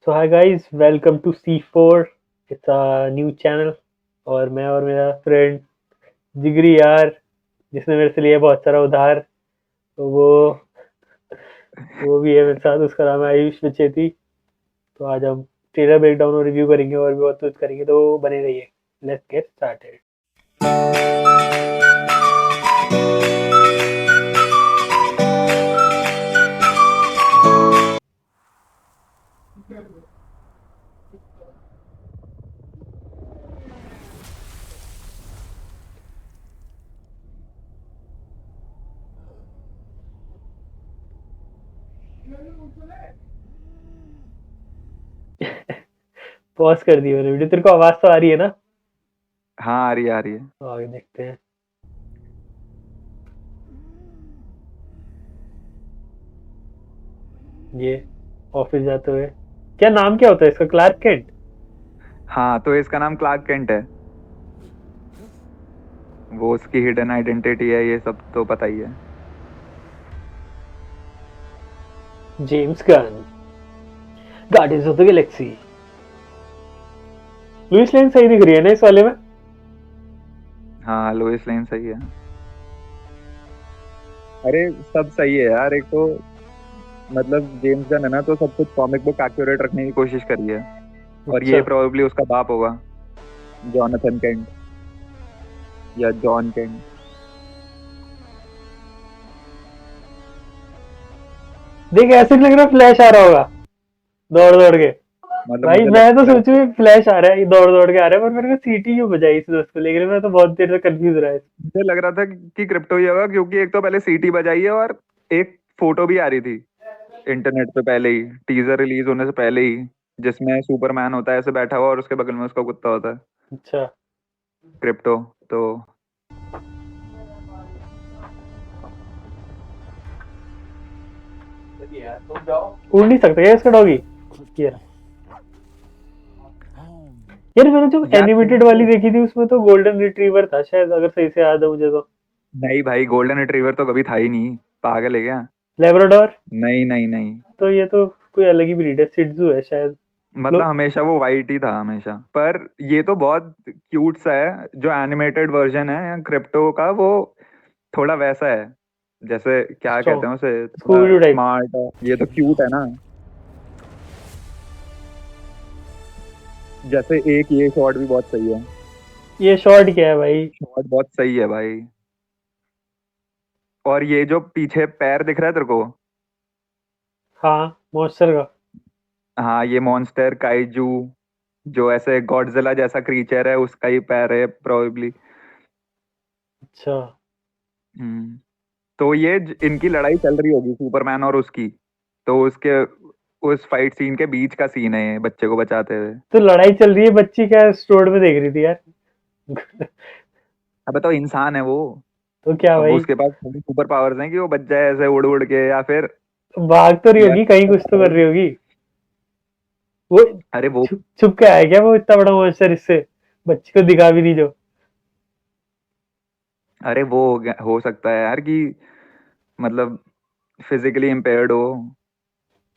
So hi guys, welcome to C4. It's a new channel और मैं और मेरा फ्रेंड जिगरी यार जिसने मेरे से लिया बहुत सारा उधार तो वो भी है मेरे साथ। उसका नाम है आयुष विचेती। तो आज हम ट्रेलर ब्रेकडाउन और रिव्यू करेंगे और भी बहुत कुछ करेंगे, तो बने रहिए। Let's get started. पॉज कर दी मैंने वीडियो। तेरे को आवाज तो आ रही है ना? हाँ आ रही है, आ रही है। तो आगे देखते हैं। ये ऑफिस जाते हुए, क्या नाम क्या होता है इसका? Clark Kent? हाँ तो इसका नाम क्लार्क केंट है। वो उसकी हिडन आइडेंटिटी है, ये सब तो पता ही है। James Gunn, guardians of the Galaxy. Lois Lane सही दिख रही है ना इस वाले में? हाँ लोइस लेन सही है। अरे सब सही है यार। एक तो मतलब जेम्स गन है ना, तो सब कुछ कॉमिक बुक एक्यूरेट रखने की कोशिश करी है। और अच्छा। ये प्रोबेबली उसका बाप होगा, जॉनथन केंट या जॉन केंट। देख ऐसे लग रहा फ्लैश आ रहा होगा दौड़ दौड़ के। मतलब भाई मुझे मैं तो लगता है, सोचू फ्लैश आ रहा है, ये दौड़ दौड़ के आ रहा है, पर मेरे को सीटी क्यों बजाई इस दोस्त को लेकर? मैं तो बहुत देर से कंफ्यूज रहा है। मुझे लग रहा था कि क्रिप्टो ही होगा, क्योंकि एक तो पहले सीटी बजाई है और एक फोटो भी आ रही थी इंटरनेट पे पहले ही, टीजर रिलीज होने से पहले ही, जिसमें सुपरमैन होता है ऐसे बैठा हुआ और उसके बगल में उसका कुत्ता होता है, अच्छा। क्रिप्टो। तो उड़ नहीं सकता क्या इसका डॉगी? ये रहा। यार मैंने जो यार एनिमेटेड तुमको, वाली देखी थी उसमें तो गोल्डन रिट्रीवर था शायद, अगर सही से याद है मुझे तो। नहीं भाई गोल्डन रिट्रीवर तो कभी था ही नहीं, पागल है क्या? लेब्राडोर? नहीं नहीं नहीं। तो ये तो कोई अलग ही ब्रीड है, सिट्जू है शायद। लो। मतलब हमेशा वो वाइट ही था हमेशा, पर ये तो बहुत क्यूट सा है। जो एनिमेटेड वर्जन है क्रिप्टो का, वो थोड़ा वैसा है, जैसे क्या कहते स्ट्रॉन्ग, हैं उसे, थोड़ा स्कूबी टाइप। स्मार्ट है। ये तो क्यूट है ना। जैसे एक ये शॉट भी बहुत सही है। ये शॉर्ट क्या है भाई? शॉट बहुत सही है भाई। और ये जो पीछे पैर दिख रहा है तेरे को, हाँ, मॉन्स्टर का। हाँ ये मॉन्स्टर काइजू, जो ऐसे गॉडजिला जैसा क्रीचर है, उसका ही पैर है प्रोबेबली। अच्छा। हम्म। तो ये इनकी लड़ाई चल रही होगी, सुपरमैन और उसकी। तो उसके उस फाइट सीन के बीच का सीन है ये, बच्चे को बचाते हुए। तो लड़ाई चल रही है, बच्ची क्या स्टोर में देख रही थी यार? अबे तो इंसान है वो। तो क्या अब भाई? उसके पास सुपर पावर्स हैं कि वो बच जाए ऐसे उड़ उड़ के, या फिर भाग तो रही या होगी, कहीं कुछ तो कर रही होगी वो। अरे वो, छुप छुप के आया क्या वो इतना बड़ा मॉन्स्टर इससे? बच्ची को दिखा भी नहीं जो। अरे वो हो सकता है यार कि मतलब फिजिकली इम्पेयर्ड हो।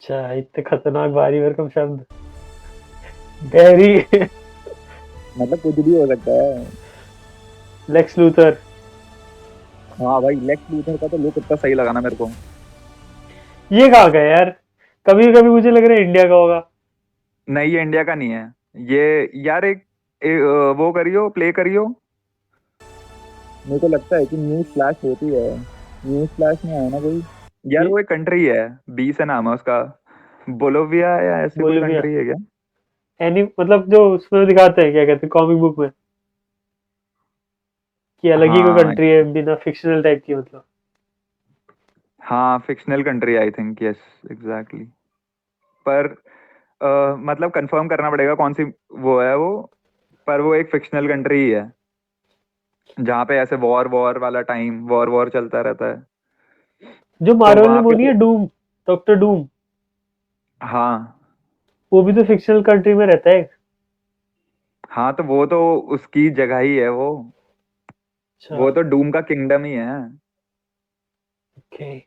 अच्छा, इतने खतरनाक भारी भरकम शब्द। गहरी। मतलब कुछ भी हो सकता है। Lex Luthor. हाँ भाई, लेक्स लूथर का तो लुक इतना सही लगा ना मेरे को। ये कहाँ का है यार? कभी कभी मुझे लग रहा है इंडिया का होगा। नहीं ये इंडिया का नहीं है। ये यार वो करियो, प्ले करियो। मेरे को लगता है कि न्यूज फ्लैश होती है। न्यूज फ्लैश में आया ना कोई। यार ये वो एक कंट्री है, बी से नाम है उसका, बोलोविया या ऐसी कोई बोलिविया। कंट्री है क्या? एनी मतलब जो उसमें दिखाते हैं, क्या कहते हैं कॉमिक बुक में, कि अलग ही कोई हाँ कंट्री है बिना फिक्शनल टाइप की मतलब। हाँ fictional country I think, yes exactly. पर मतलब कंफर्म करना पड़ेगा कौन सी वो है वो। पर वो एक फिक्शनल कंट्री ही है, जहाँ पे ऐसे वॉर वॉर वाला टाइम, वॉर वॉर चलता रहता है। जो तो मार्वल में वहां वो पे नहीं है, डूम, डॉक्टर डूम? हाँ वो भी तो फिक्शनल कंट्री में रहता है। हाँ, तो वो तो उसकी जगह ही है वो। अच्छा। वो तो डूम का किंगडम ही है। ओके।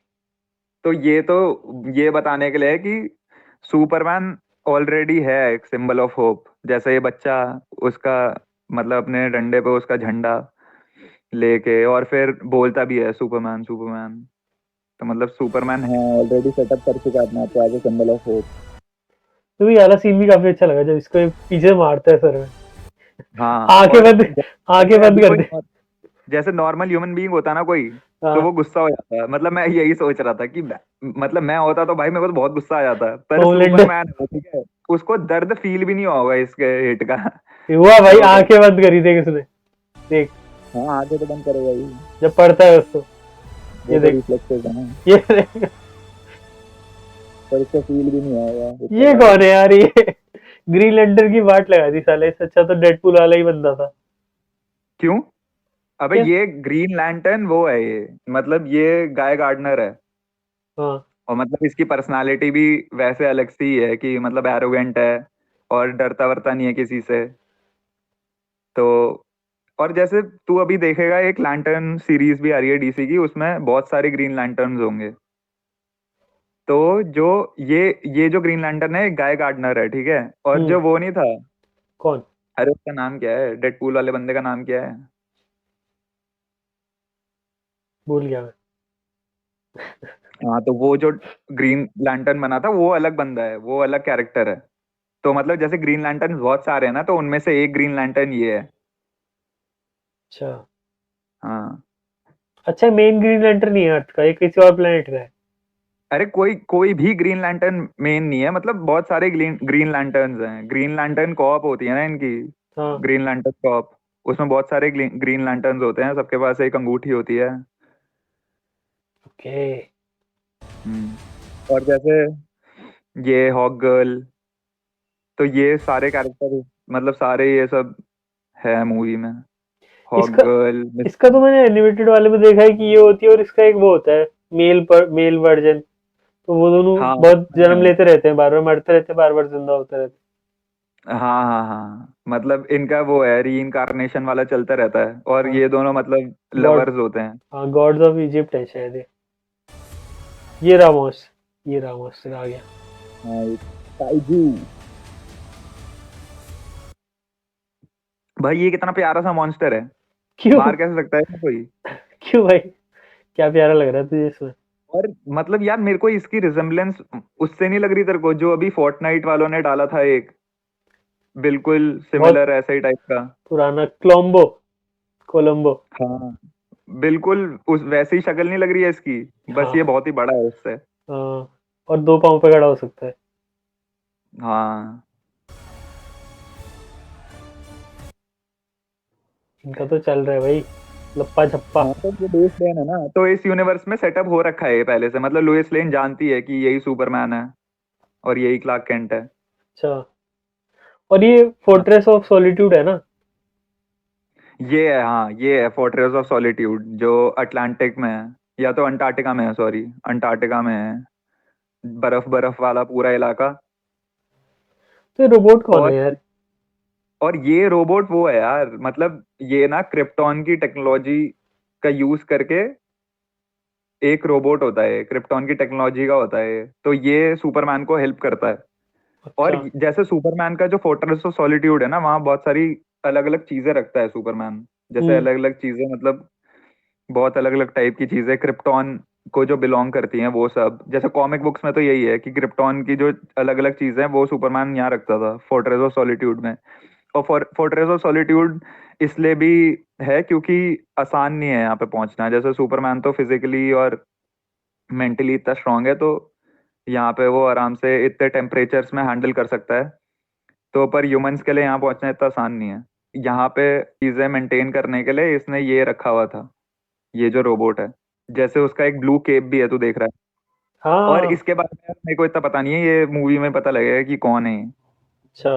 तो ये बताने के लिए है कि सुपरमैन ऑलरेडी है एक सिंबल ऑफ होप। जैसे ये बच्चा उसका मतलब अपने डंडे पे उसका झंडा लेके और फिर बोलता भी है सुपरमैन सुपरमैन। तो मतलब सुपरमैन है, ऑलरेडी सेटअप कर चुका है अपने आप को as a symbol of hope. तो ये वाला सीन भी काफी अच्छा लगा जब इसको ये पीछे मारता है सर में। हाँ आंखें और बंद, आंखें जैसे बंद अभी कर कोई दे। जैसे नॉर्मल ह्यूमन बीइंग होता ना कोई, तो हाँ, वो गुस्सा हो जाता है। मतलब मैं यही सोच रहा था कि मतलब मैं होता तो भाई मेरे को तो बहुत गुस्सा आ जाता, पर होमलैंडर सुपरमैन है ठीक है, उसको दर्द फील भी नहीं होगा इसके हिट का। हुआ भाई, जो कर आंखें बंद करी देख उसने। देख, हाँ आगे तो बंद करेगा ही, जब पढ़ता है उसको। वो ये तो देख, रिफ्लेक्सेस है ना, ये देख। पर इसको फील भी नहीं होगा इसका ये कौन दर्द। है यार ये? ग्रीन लैंटर्न की वाट लगा दी साले, इससे अच्छा तो डेडपूल वाला ही बंदा था। क्यों? अबे क्या? ये ग्रीन लैंटर्न वो है ये, मतलब ये गाय गार्डनर है। हाँ, और मतलब इसकी पर्सनालिटी भी वैसे अलग सी है कि मतलब एरोगेंट है और डरता वरता नहीं है किसी से। तो और जैसे तू अभी देखेगा एक लैंटर्न सीरीज भी आ रही है डीसी की, उसमें बहुत सारे ग्रीन लैंटर्न्स होंगे। तो जो ये जो ग्रीन लैंटर्न है एक गाय गार्डनर है ठीक है। और हम्म। जो वो नहीं था, कौन? अरे उसका नाम क्या है, डेडपूल वाले बंदे का नाम क्या है? भूल गया मैं। हाँ तो वो जो ग्रीन लैंटर्न बना था वो अलग बंदा है, वो अलग कैरेक्टर है। तो मतलब जैसे ग्रीन लैंटर्न बहुत सारे हैं ना, तो उनमें से एक ग्रीन लैंटर्न ये है। अच्छा। हाँ। अच्छा, मेन ग्रीन लैंटर्न नहीं है अर्थ का, ये किसी और प्लेनेट का है। अरे कोई कोई भी ग्रीन लैंटर्न मेन नहीं है, मतलब बहुत सारे ग्रीन ग्रीन लैंटर्न्स हैं। ग्रीन लैंटर्न कॉप होती है ना इनकी, हाँ। Green lantern corps. उसमें बहुत सारे ग्रीन लैंटर्न्स होते हैं, सबके पास एक अंगूठी होती है। ओके। और जैसे ये हॉक गर्ल, तो ये सारे कैरेक्टर मतलब सारे ये सब है मूवी में। हॉक इसका गर्ल इसका तो मैंने एनिमेटेड वाले में देखा है कि ये होती है, और इसका एक वो होता है मेल वर्जन। तो वो दोनों हाँ बहुत जन्म है। लेते रहते हैं, बार बार मरते रहते हैं, बार बार जिंदा होते रहते हाँ हाँ हाँ, मतलब इनका वो है री इनकारनेशन वाला चलता रहता है, और हैं। हाँ, ये दोनों मतलब गॉड। लवर्स होते हैं। हाँ, गॉड्स ऑफ इजिप्ट है शायद ये रामोस। ये रामोस आ गया। हाँ एक काइजू। भाई ये कितना प्यारा सा मॉन्स्टर है, क्यों? मार कैसे सकता है इसमें कोई? क्यों भाई? क्या प्यारा लग रहा है तुझे इसमें? और मतलब यार मेरे को इसकी रिजेम्बलेंस उससे नहीं लग रही तेरे को, जो अभी फोर्टनाइट वालों ने डाला था एक, बिल्कुल बहुत सिमिलर ऐसा ही टाइप का। पुराना क्लोम्बो, कोलंबो। हाँ बिल्कुल उस वैसी ही शक्ल नहीं लग रही है इसकी, बस ये हाँ, बहुत ही बड़ा है उससे। हाँ। और दो पाँव पे खड़ा हो सकता है। हाँ इनका तो चल रहा है भाई, लप्पा छप्पा। हाँ, तो ये लुइस लेन है ना, तो इस यूनिवर्स में सेटअप हो रखा है ये पहले से, मतलब लुइस लेन जानती है कि यही सुपरमैन है और यही क्लार्क केंट है। अच्छा। और ये हाँ फोर्ट्रेस ऑफ सॉलिट्यूड है ना? ये है, हाँ ये है फोर्ट्रेस ऑफ सॉलिट्यूड, जो अटलांटिक में है, या तो अंटार्कटिका में है, सॉरी अंटार्कटिका में है। बर्फ बर्फ वाला पूरा इलाका। तो ये रोबोट कौन और है यार? और ये रोबोट वो है यार, मतलब ये ना क्रिप्टॉन की टेक्नोलॉजी का यूज करके एक रोबोट होता है, क्रिप्टॉन की टेक्नोलॉजी का होता है, तो ये सुपरमैन को हेल्प करता है। और अच्छा। जैसे सुपरमैन का जो फोर्ट्रेस ऑफ सॉलिट्यूड है ना, वहां बहुत सारी अलग अलग चीजें रखता है सुपरमैन। जैसे हम्म। अलग अलग चीजें मतलब बहुत अलग अलग टाइप की चीजें क्रिप्टॉन को जो बिलोंग करती हैं वो सब। जैसे कॉमिक बुक्स में तो यही है कि क्रिप्टॉन की जो अलग अलग चीजें हैं वो सुपरमैन यहाँ रखता था फोर्ट्रेस ऑफ सॉलिट्यूड में। और फोर्ट्रेस ऑफ सॉलिट्यूड इसलिए भी है क्योंकि आसान नहीं है यहाँ पे पहुंचना। जैसे सुपरमैन तो फिजिकली और मेंटली इतना स्ट्रांग है, तो यहाँ पे वो आराम से इतने टेम्परेचर्स में हैंडल कर सकता है। तो पर ह्यूमंस के लिए यहाँ पहुंचना इतना आसान नहीं है। यहाँ पे चीजें मेंटेन करने के लिए इसने ये रखा हुआ था, ये जो रोबोट है। जैसे उसका एक ब्लू केप भी है, तू देख रहा है। और हाँ। इसके बारे में मेरे को इतना पता नहीं है, ये मूवी में पता लगेगा कि कौन है ये। अच्छा।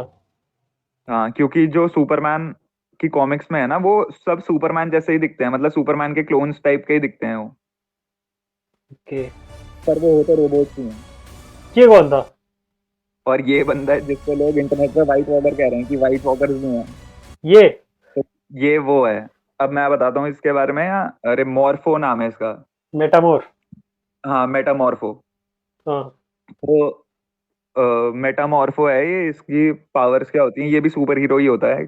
हाँ क्योंकि जो सुपरमैन की कॉमिक्स में है ना, वो सब सुपरमैन जैसे ही दिखते हैं, मतलब सुपरमैन के क्लोन्स टाइप के ही दिखते हैं वो। ओके। पर वो होते रोबोट्स ही हैं। ये कौन था? और ये बंदा है जिसको लोग इंटरनेट पे व्हाइट वॉकर कह रहे हैं कि व्हाइट वॉकर्स भी हैं। ये? तो ये वो है। अब मैं बताता हूँ इसके बारे में, या अरे मॉर्फो नाम है इसका। मेटामोर। हाँ मेटामॉर्फो। हाँ। तो मेटामॉर्फो है ये, इसकी पावर्स क्या होती हैं, ये भी सुपर हीरो ही होता है,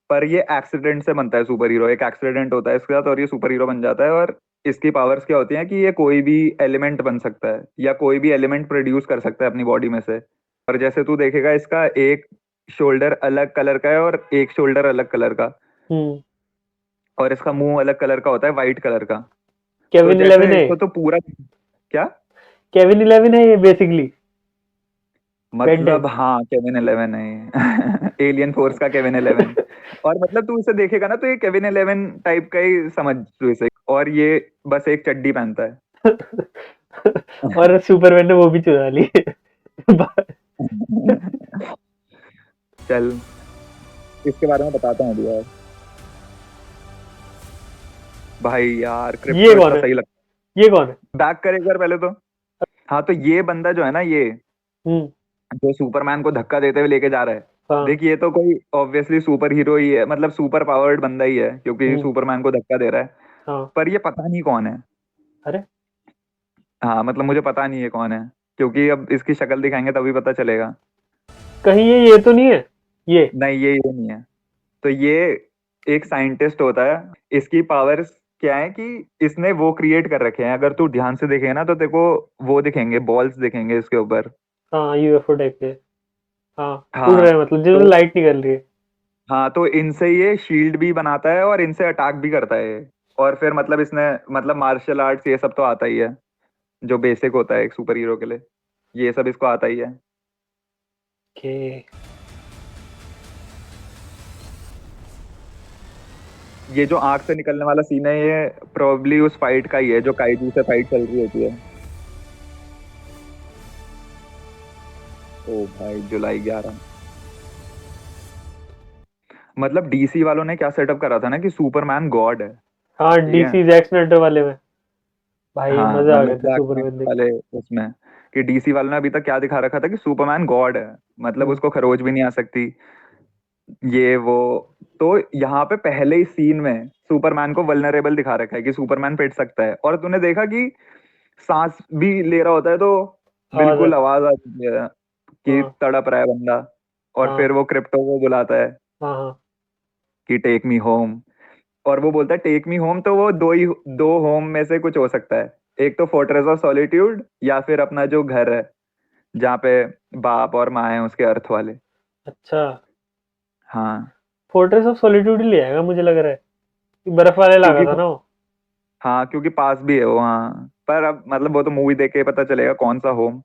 पर ये एक्सीडेंट से बनता है सुपर हीरो। एक एक्सीडेंट होता है इसके साथ और ये सुपर हीरो बन जाता है। और इसकी पावर्स क्या होती हैं कि ये कोई भी एलिमेंट बन सकता है या कोई भी एलिमेंट प्रोड्यूस कर सकता है अपनी बॉडी में से। और जैसे तू देखेगा इसका एक शोल्डर अलग कलर का है और एक शोल्डर अलग कलर का, हम्म। और इसका मुंह अलग कलर का होता है, वाइट कलर का। तो केविन इलेवन जैसे है। इसको तो पूरा क्या केविन इलेवन है ये बेसिकली। बेंटेन। मतलब, हाँ केविन 11 है ये एलियन फोर्स का केविन 11। और मतलब तू इसे देखेगा ना तो ये केविन 11 टाइप का ही समझ तू इसे। और ये बस एक चड्डी पहनता है। और सुपरमैन ने वो भी चुरा ली। चल इसके बारे में बताता हूँ अभी यार। भाई यार ये क्रिप्टो कौन इतना है? सही लगता ये कौन है? है। बैक कर एक बार पहले तो। हाँ तो ये बंदा जो है ना, ये हम्म। जो सुपरमैन को धक्का देते हुए लेके जा रहा है, हाँ। देख ये तो कोई ऑब्वियसली सुपर हीरो ही है, मतलब सुपर पावर्ड बंदा ही है क्योंकि हम्म। सुपरमैन को धक्का दे रहा है। हाँ। पर ये पता नहीं कौन है। अरे। हाँ मतलब मुझे पता नहीं है कौन है, क्योंकि अब इसकी शक्ल दिखाएंगे तभी पता चलेगा। कहीं ये तो नहीं है? ये। नहीं ये नहीं है। तो ये एक साइंटिस्ट होता है। इसकी पावर्स क्या है कि इसने वो क्रिएट कर रखे हैं, अगर तू ध्यान से देखेगा ना तो तेरे को वो दिखेंगे, बॉल्स दिखेंगे इसके ऊपर। हाँ, यूएफओ टाइप के। हाँ। उड़ हाँ रहे हैं मतलब जिसमें तो लाइट निकल रही है। हाँ तो इनसे ये शील्ड भी बनाता है और इनसे अटैक भी करता है ये। और फिर मतलब इसने मतलब मार्शल आर्ट्स ये सब तो आता ही है, जो बेसिक होता है एक सुपर हीरो के लिए, ये सब इसको आता ही है। ओके। ये जो आंख से निकलने वाला सीन है ये प्रोबेबली उस फाइट का ही है जो काइजू से फाइट चल रही होती है। ओ भाई जुलाई 11। मतलब डीसी वालों ने क्या सेटअप करा था ना कि सुपरमैन गॉड है। हाँ, ठीक है। डीसी जैक स्नाइडर वाले में। भाई हाँ मजा आ मतलब गया था जैक सुपरमैन स्नाइडर देख के। वाले उसमें, कि डीसी वालों ने अभी तक क्या दिखा रखा था कि सुपरमैन गॉड है, मतलब हम्म। उसको खरोच भी नहीं आ सकती, ये वो। तो यहाँ पे पहले ही सीन में सुपरमैन को वल्नरेबल दिखा रखा है कि सुपरमैन पिट सकता है। और तूने देखा कि सांस भी ले रहा होता है तो आवाज है। बिल्कुल आवाज आती है कि हाँ। तड़प रहा है बंदा। और हाँ। फिर वो क्रिप्टो को बुलाता है हाँ। हाँ। कि टेक मी होम। और वो बोलता है टेक मी होम, तो वो दो होम में से कुछ हो सकता है। एक तो फोर्ट्रेस ऑफ सॉलिट्यूड या फिर अपना जो घर है जहाँ पे बाप और माँ है उसके अर्थ वाले। अच्छा। हाँ फोर्ट्रेस ऑफ सॉलिट्यूड ही ले आएगा मुझे लग रहा है। कि बर्फ वाले इलाका क्योंकि था ना वो। हाँ क्योंकि पास भी है वो, हाँ पर अब मतलब वो तो मूवी देख के ही पता चलेगा कौन सा होम।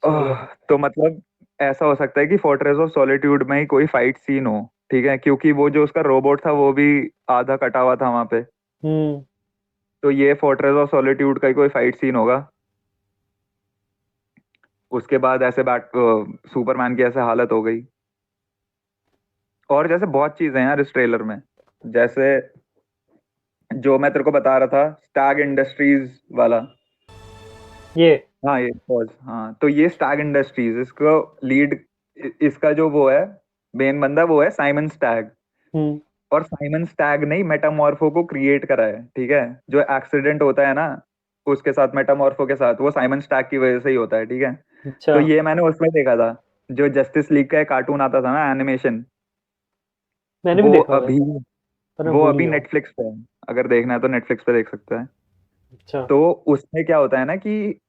चलो। तो मतलब ऐसा हो सकता है कि फोर्ट्रेस ऑफ सॉलिट्यूड में ही कोई फाइट सीन हो। ठीक है, क्योंकि वो जो उसका रोबोट था वो भी आधा कटा हुआ था वहां पे। हम्म। तो ये फोर्ट्रेस ऑफ सॉलिट्यूड का ही कोई फाइट सीन होगा। उसके बाद ऐसे बैट सुपरमैन की ऐसे हालत हो गई। और जैसे बहुत चीजें हैं यार इस ट्रेलर में, जैसे जो मैं तेरे को बता रहा था स्टैग इंडस्ट्रीज वाला। ये। हाँ ये पॉज, हाँ तो ये स्टैग इंडस्ट्रीज, इसको लीड, इसका जो वो है मेन बंदा वो है साइमन स्टैग। हम्म। और साइमन स्टैग ने ही मेटामॉर्फो को क्रिएट करा है। ठीक है, जो एक्सीडेंट होता है ना उसके साथ मेटामॉर्फो के साथ, वो साइमन स्टैग की वजह से ही होता है। ठीक है। अच्छा। तो ये मैंने उसमें देखा था, जो जस्टिस लीग का एक कार्टून आता था ना एनिमेशन, मैंने भी वो देखा हुआ है। अभी पर मैं वो भूल अभी गया हूँ। नेटफ्लिक्स पे है। अगर देखना है तो नेटफ्लिक्स पे देख सकता है। अच्छा। तो उसमें क्या होता है ना कि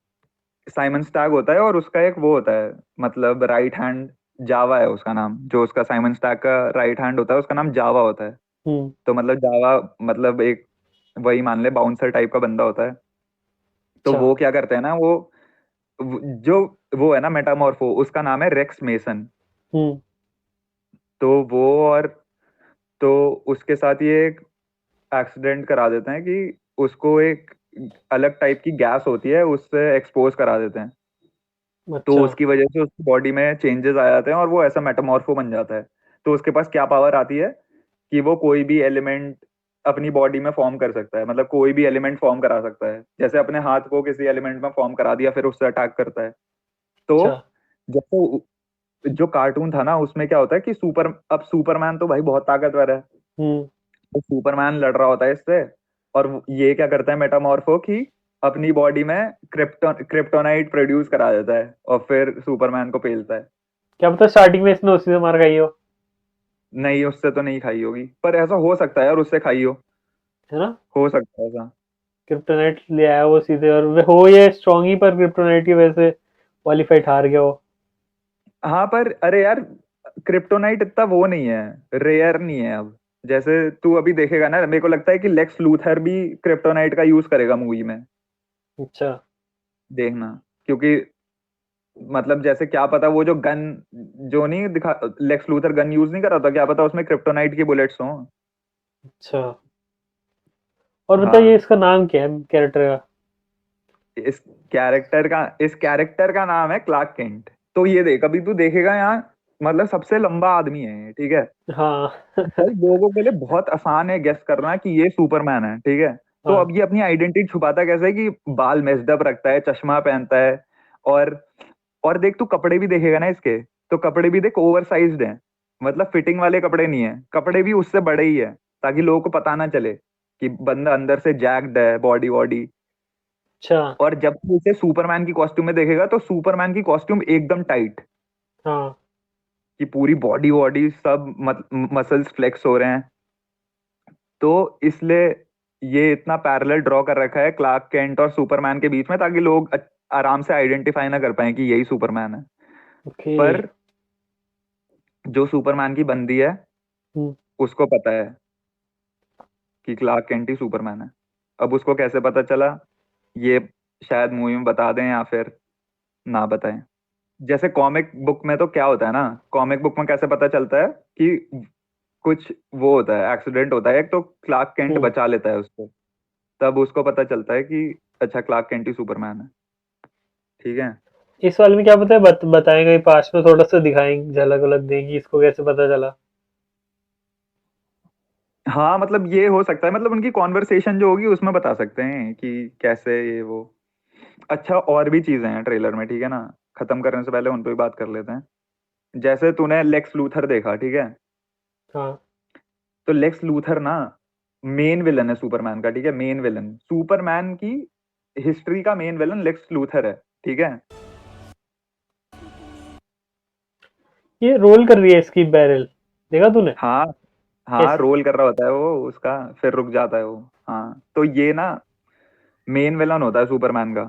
साइमन स्टैग होता है और उसका एक वो होता है, मतलब राइट हैंड जावा है उसका नाम, जो उसका साइमन स्टैग का राइट हैंड होता है उसका नाम जावा होता है। हम्म। तो मतलब जावा मतलब एक वही मान ले बाउंसर टाइप का बंदा होता है। तो अच्छा। वो क्या करते हैं ना जो वो है ना मेटामॉर्फो, उसका नाम है रेक्स मेसन। हम्म। तो वो और तो उसके साथ ये एक एक्सीडेंट करा देते हैं कि उसको एक अलग टाइप की गैस होती है उससे एक्सपोज करा देते हैं। तो अच्छा। उसकी वजह से उसकी बॉडी में चेंजेस आ जाते हैं और वो ऐसा मेटामॉर्फो बन जाता है। तो उसके पास क्या पावर आती है कि वो कोई भी एलिमेंट अपनी बॉडी में फॉर्म कर सकता है, मतलब कोई भी एलिमेंट फॉर्म करा सकता है। जैसे अपने हाथ को किसी एलिमेंट में फॉर्म करा दिया फिर उससे अटैक करता है। तो अच्छा। जैसे जो कार्टून था ना उसमें क्या होता है कि अब सुपरमैन तो भाई बहुत ताकतवर है। हम्म। तो सुपरमैन लड़ रहा होता है इससे, और ये क्या करता है मेटामॉर्फो की, अपनी बॉडी में क्रिप्टोनाइट प्रोड्यूस करा देता है और फिर सुपरमैन को पेलता है। क्या पता स्टार्टिंग में इसने उसी से मार खाई हो, नहीं, उससे तो नहीं खाई होगी, पर ऐसा हो सकता है यार, उससे खाई है ना। हो सकता है ऐसा। क्रिप्टोनाइट ले आया वो सीधे, और हो ये स्ट्रांग ही, पर क्रिप्टोनाइट की वजह से वाली फाइट हार गया वो। हाँ पर अरे यार, क्रिप्टोनाइट इतना वो नहीं है, रेयर नहीं है अब। जैसे तू अभी देखेगा ना, मेरे को लगता है कि लेक्स लूथर भी क्रिप्टोनाइट का यूज करेगा मूवी में, अच्छा। देखना। क्योंकि मतलब जैसे क्या पता वो जो गन, जो नहीं दिखा, लेक्स लूथर गन यूज नहीं कर रहा था, क्या पता उसमें क्रिप्टोनाइट की बुलेट्स हों। अच्छा, और बताइए हाँ, इसका नाम क्या है कैरेक्टर का। इस कैरेक्टर का नाम है क्लार्क केंट। तो ये देख, अभी तू देखेगा यहाँ, मतलब सबसे लंबा आदमी है ये, ठीक है। हाँ। भाई लोगों के लिए बहुत आसान है गेस करना कि ये सुपरमैन है, ठीक है। तो हाँ। अब ये अपनी आइडेंटिटी छुपाता कैसे है कि बाल मेस्ड अप रखता है, चश्मा पहनता है, और और देख तू कपड़े भी देखेगा ना इसके, तो कपड़े भी देख ओवर साइज्ड हैं। मतलब फिटिंग वाले कपड़े नहीं है, कपड़े भी उससे बड़े ही है, ताकि लोगों को पता ना चले कि बंदा अंदर से जैक्ड है, बॉडी वॉडी। अच्छा। और जब तू इसे सुपरमैन की कॉस्ट्यूम में देखेगा, तो सुपरमैन की कॉस्ट्यूम एकदम टाइट, हाँ। कि पूरी बॉडी वॉडी सब मसल्स फ्लेक्स हो रहे हैं। तो इसलिए ये इतना पैरेलल ड्रॉ कर रखा है क्लार्क केंट और सुपरमैन के बीच में, ताकि लोग आराम से आइडेंटिफाई ना कर पाए कि यही सुपरमैन है। ओके। पर जो सुपरमैन की बंदी है, हम्म। उसको पता है कि क्लार्क केंट ही सुपरमैन है। अब उसको कैसे पता चला, ये शायद मूवी में बता दें या फिर ना बताएं। जैसे कॉमिक बुक में तो क्या होता है ना, कॉमिक बुक में कैसे पता चलता है कि कुछ वो होता है, एक्सीडेंट होता है एक, तो क्लार्क केंट हम्म। बचा लेता है उसको। तब उसको पता चलता है कि अच्छा, क्लार्क केंट ही सुपरमैन है, ठीक है। इस वाले में क्या पता है, बताएंगे पास्ट में थोड़ा सा दिखाएंगे, झलक अलग देंगी, इसको कैसे पता चला। हाँ मतलब ये हो सकता है, मतलब उनकी कॉन्वर्सेशन जो होगी उसमें बता सकते हैं कि कैसे ये वो। अच्छा, और भी चीजें हैं ट्रेलर में, ठीक है ना। खत्म करने से पहले उन पर भी बात कर लेते हैं। जैसे तूने लेक्स लूथर देखा, ठीक है। हाँ। तो लेक्स लूथर ना मेन विलन है सुपरमैन का, ठीक है। मेन विलन सुपरमैन की हिस्ट्री का मेन विलन लेक्स लूथर है, ठीक है। ये रोल कर रही है इसकी बैरल, देखा तूने हाँ हाँ, कैसे। रोल कर रहा होता है वो उसका, फिर रुक जाता है वो। हाँ, तो ये ना मेन विलन होता है सुपरमैन का।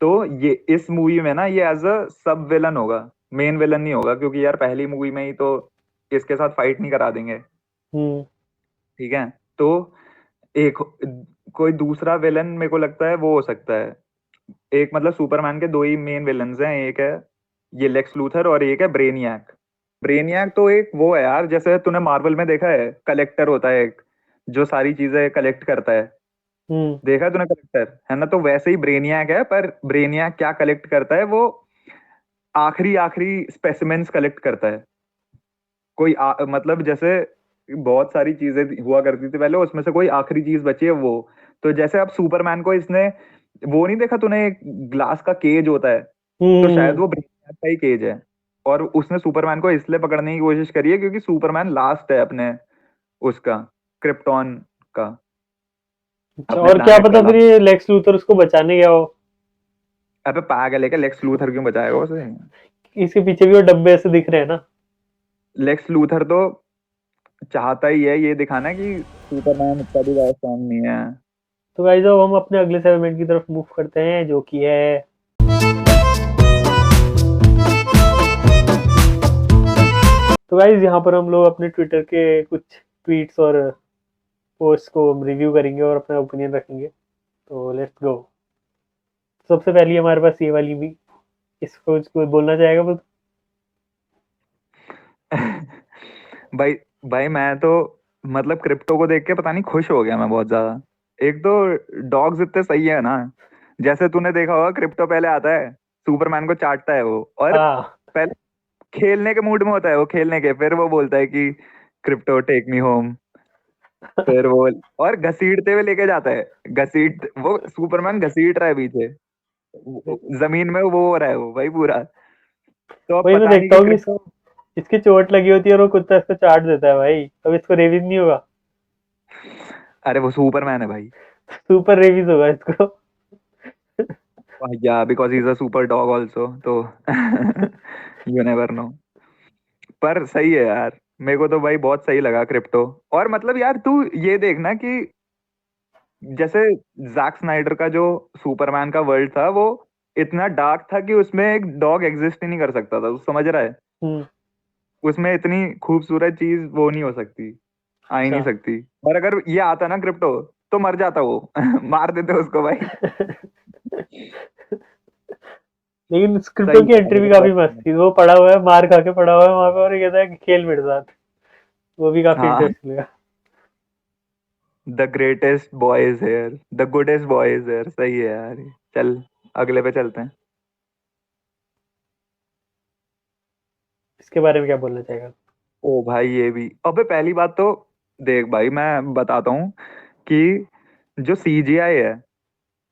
तो ये इस मूवी में ना ये एज अ सब विलन होगा, मेन विलन नहीं होगा, क्योंकि यार पहली मूवी में ही तो इसके साथ फाइट नहीं करा देंगे, हम्म। ठीक है। तो एक कोई दूसरा विलन मेरे को लगता है वो हो सकता है। एक मतलब सुपरमैन के दो ही मेन विलन्स हैं, एक है ये लेक्स लूथर और एक है ब्रेनियक। ब्रेनियक तो एक वो है यार, जैसे तूने मार्वल में देखा है, कलेक्टर होता है एक, जो सारी चीजें कलेक्ट करता है। हम्म। देखा है तूने कलेक्टर, है ना। तो वैसे ही ब्रेनियक है, पर ब्रेनियक क्या कलेक्ट करता है, वो आखिरी आखिरी स्पेसिमेंस कलेक्ट करता है। मतलब जैसे बहुत सारी चीजें हुआ करती थी पहले, उसमें से कोई आखिरी चीज बची है वो। तो जैसे अब सुपरमैन को इसने वो नहीं देखा तूने, एक ग्लास का केज होता है, तो शायद हम्म। वो ब्रेनियक का ही केज है। और उसने सुपरमैन को इसलिए पकड़ने की कोशिश करी है क्योंकि सुपरमैन लास्ट है अपने उसका, क्रिप्टॉन का, अच्छा, अपने और क्या प्लानट का पता फिर लास्ट। ये लेक्स लूथर उसको बचाने गया हो। अबे पागल है क्या, लेक्स लूथर क्यों बचाएगा उसे। इसके पीछे भी वो डब्बे ऐसे दिख रहे हैं ना। लेक्स लूथर तो चाहता ही है ये दिखाना कि सुपरमैन इतना भी ज्यादा स्ट्रांग नहीं है। तो गाइस अब हम अपने अगले सेगमेंट की तरफ मूव करते हैं, जो कि है, तो गाइस यहाँ पर हम लोग अपने ट्विटर के कुछ ट्वीट्स और पोस्ट को रिव्यू करेंगे और अपना ओपिनियन रखेंगे। तो लेट्स गो। सबसे पहली हमारे पास ये वाली भी, इसको कोई बोलना चाहेगा वो। भाई भाई मैं तो मतलब क्रिप्टो को देख के पता नहीं खुश हो गया मैं बहुत ज्यादा। एक तो डॉग्स इतने सही है ना। जैसे तूने देखा होगा, क्रिप्टो पहले आता है, सुपरमैन को चाटता है वो, और हाँ। पहले खेलने के मूड में होता है वो, खेलने के, फिर वो बोलता है कि क्रिप्टो टेक मी होम। फिर वो और घसीटते हुए लेके जाता है, घसीट वो सुपरमैन घसीट रहा है पीछे, जमीन में वो हो रहा है वो भाई पूरा। तो अब वही मैं पता नहीं देखता कि हूँ कि क्रिप्टो, इसकी चोट लगी होती है और वो कुत्ता इसको चाट देता है भाई, अब इसको रेबीज नहीं होगा। अरे वो सुपरमैन है भाई। सुपर रेबीज होगा इसको। Yeah, because he's a super dog also, तो you never know. पर सही है यार, मेरे को तो भाई बहुत सही लगा क्रिप्टो। और मतलब यार तू ये देखना कि जैसे जैक स्नाइडर का जो सुपरमैन का वर्ल्ड था वो इतना डार्क था कि उसमें एक डॉग एग्जिस्ट ही नहीं कर सकता था, तू समझ रहा है? हम्म। उसमें इतनी खूबसूरत चीज वो नहीं हो सकती, आ ही अच्छा। नहीं सकती। और अगर ये आता ना क्रिप्टो तो मर जाता वो मार देते उसको भाई। लेकिन स्क्रिप्टो सही की है एंट्री भी मेरे काफी मस्त पास। थी, वो पड़ा हुआ है, मार खा के पड़ा हुआ है वहां पे और ये कहता है कि खेल मेरे साथ। वो भी काफी हाँ, इंटरेस्टिंग लगा। The greatest boy is here, the गुडेस्ट boy is here, सही है यार ये। चल अगले पे चलते हैं। इसके बारे में क्या बोलना चाहेगा? ओ भाई ये भी, अबे पहली बात तो देख भाई मैं बताता हूँ कि जो सीजीआई है,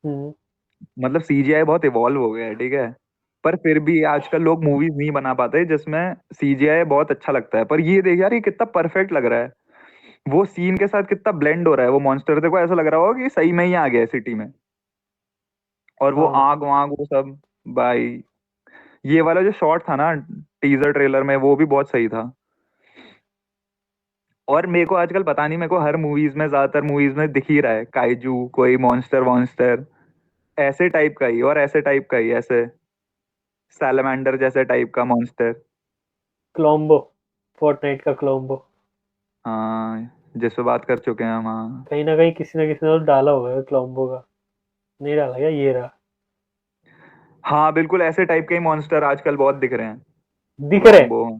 हम्म। मतलब सीजीआई बहुत इवॉल्व हो गया है, ठीक है। पर फिर भी आजकल लोग मूवीज नहीं बना पाते जिसमें सीजीआई बहुत अच्छा लगता है। पर ये देख यार, ये कितना परफेक्ट लग रहा है, वो सीन के साथ कितना ब्लेंड हो रहा है। वो मॉन्स्टर देखो, ऐसा लग रहा होगा कि सही में ही आ गया सिटी में। और वो हाँ। आग वाग वो सब, भाई ये वाला जो शॉट था ना टीजर ट्रेलर में, वो भी बहुत सही था। और मेरे को आजकल पता नहीं, मेरे को हर मूवीज में, ज्यादातर मूवीज में दिख ही रहा है काइजू, कोई मॉन्स्टर वॉन्स्टर ऐसे टाइप का ही, और ऐसे टाइप का ही, ऐसे सैलमेंडर जैसे टाइप का मॉन्स्टर। क्लोम्बो, फोर्टनाइट का क्लोम्बो। हाँ, जिस पे बात कर चुके हैं हम, हाँ। कहीं ना कहीं किसी ना किसी ने तो डाला होगा क्लोम्बो का। नहीं डाला क्या? ये रहा। हाँ बिल्कुल, ऐसे टाइप के ही मॉन्स्टर आजकल बहुत दिख रहे हैं। दिख रहे। क्लोम्बो,